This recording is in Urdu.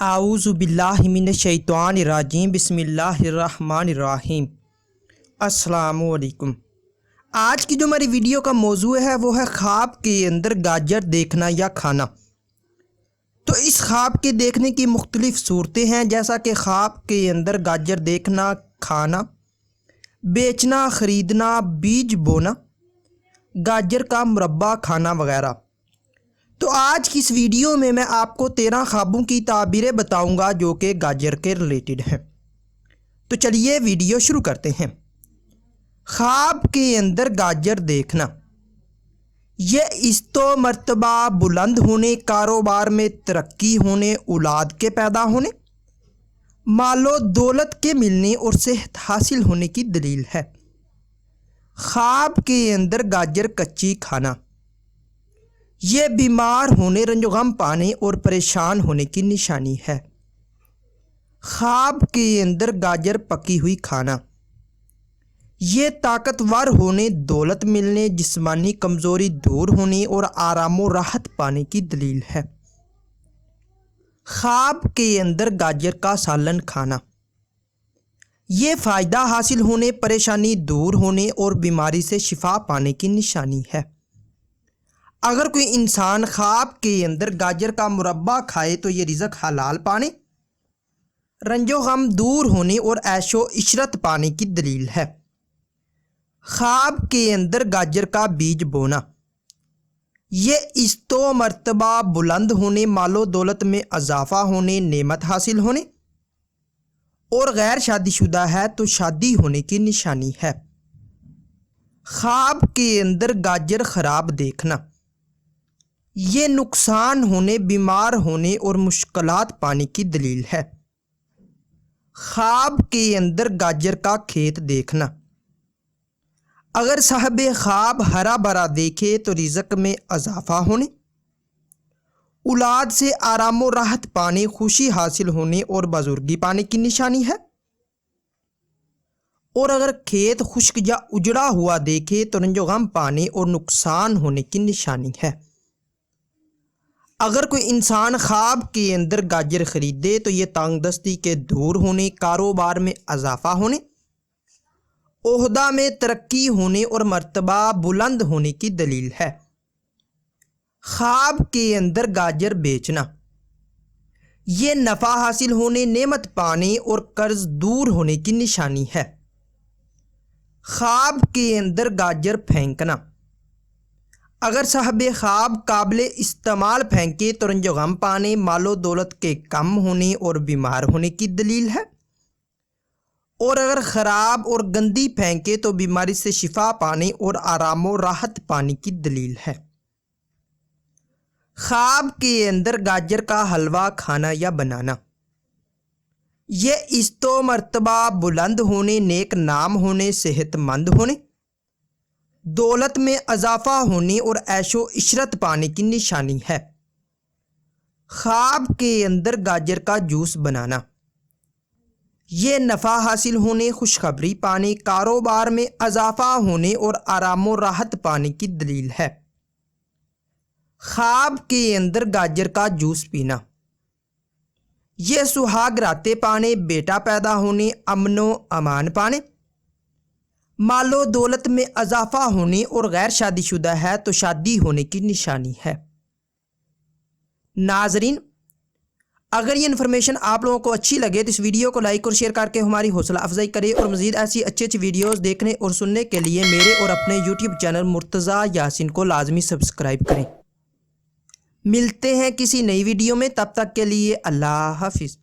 اعوذ باللہ من الشیطان الرجیم بسم اللہ الرحمن الرحیم۔ السلام علیکم۔ آج کی جو ہماری ویڈیو کا موضوع ہے وہ ہے خواب کے اندر گاجر دیکھنا یا کھانا۔ تو اس خواب کے دیکھنے کی مختلف صورتیں ہیں، جیسا کہ خواب کے اندر گاجر دیکھنا، کھانا، بیچنا، خریدنا، بیج بونا، گاجر کا مربع کھانا وغیرہ۔ تو آج کی اس ویڈیو میں آپ کو 13 خوابوں کی تعبیریں بتاؤں گا جو کہ گاجر کے ریلیٹڈ ہیں۔ تو چلیے ویڈیو شروع کرتے ہیں۔ خواب کے اندر گاجر دیکھنا، یہ استو مرتبہ بلند ہونے، کاروبار میں ترقی ہونے، اولاد کے پیدا ہونے، مال و دولت کے ملنے اور صحت حاصل ہونے کی دلیل ہے۔ خواب کے اندر گاجر کچی کھانا، یہ بیمار ہونے، رنج و غم پانے اور پریشان ہونے کی نشانی ہے۔ خواب کے اندر گاجر پکی ہوئی کھانا، یہ طاقتور ہونے، دولت ملنے، جسمانی کمزوری دور ہونے اور آرام و راحت پانے کی دلیل ہے۔ خواب کے اندر گاجر کا سالن کھانا، یہ فائدہ حاصل ہونے، پریشانی دور ہونے اور بیماری سے شفا پانے کی نشانی ہے۔ اگر کوئی انسان خواب کے اندر گاجر کا مربع کھائے تو یہ رزق حلال پانے، رنج و غم دور ہونے اور عیش و عشرت پانے کی دلیل ہے۔ خواب کے اندر گاجر کا بیج بونا، یہ استو مرتبہ بلند ہونے، مال و دولت میں اضافہ ہونے، نعمت حاصل ہونے اور غیر شادی شدہ ہے تو شادی ہونے کی نشانی ہے۔ خواب کے اندر گاجر خراب دیکھنا، یہ نقصان ہونے، بیمار ہونے اور مشکلات پانے کی دلیل ہے۔ خواب کے اندر گاجر کا کھیت دیکھنا، اگر صاحب خواب ہرا بھرا دیکھے تو رزق میں اضافہ ہونے، اولاد سے آرام و راحت پانے، خوشی حاصل ہونے اور بزرگی پانے کی نشانی ہے۔ اور اگر کھیت خشک یا اجڑا ہوا دیکھے تو رنج و غم پانے اور نقصان ہونے کی نشانی ہے۔ اگر کوئی انسان خواب کے اندر گاجر خریدے تو یہ تنگ دستی کے دور ہونے، کاروبار میں اضافہ ہونے، عہدہ میں ترقی ہونے اور مرتبہ بلند ہونے کی دلیل ہے۔ خواب کے اندر گاجر بیچنا، یہ نفع حاصل ہونے، نعمت پانے اور قرض دور ہونے کی نشانی ہے۔ خواب کے اندر گاجر پھینکنا، اگر صاحب خواب قابل استعمال پھینکے تو رنج و غم پانے، مال و دولت کے کم ہونے اور بیمار ہونے کی دلیل ہے۔ اور اگر خراب اور گندی پھینکے تو بیماری سے شفا پانے اور آرام و راحت پانے کی دلیل ہے۔ خواب کے اندر گاجر کا حلوہ کھانا یا بنانا، یہ استو مرتبہ بلند ہونے، نیک نام ہونے، صحت مند ہونے، دولت میں اضافہ ہونے اور عیش و عشرت پانے کی نشانی ہے۔ خواب کے اندر گاجر کا جوس بنانا، یہ نفع حاصل ہونے، خوشخبری پانے، کاروبار میں اضافہ ہونے اور آرام و راحت پانے کی دلیل ہے۔ خواب کے اندر گاجر کا جوس پینا، یہ سہاگ راتیں پانے، بیٹا پیدا ہونے، امن و امان پانے، مال و دولت میں اضافہ ہونے اور غیر شادی شدہ ہے تو شادی ہونے کی نشانی ہے۔ ناظرین، اگر یہ انفارمیشن آپ لوگوں کو اچھی لگے تو اس ویڈیو کو لائک اور شیئر کر کے ہماری حوصلہ افزائی کریں، اور مزید ایسی اچھی ویڈیوز دیکھنے اور سننے کے لیے میرے اور اپنے یوٹیوب چینل مرتضیٰ یاسین کو لازمی سبسکرائب کریں۔ ملتے ہیں کسی نئی ویڈیو میں، تب تک کے لیے اللہ حافظ۔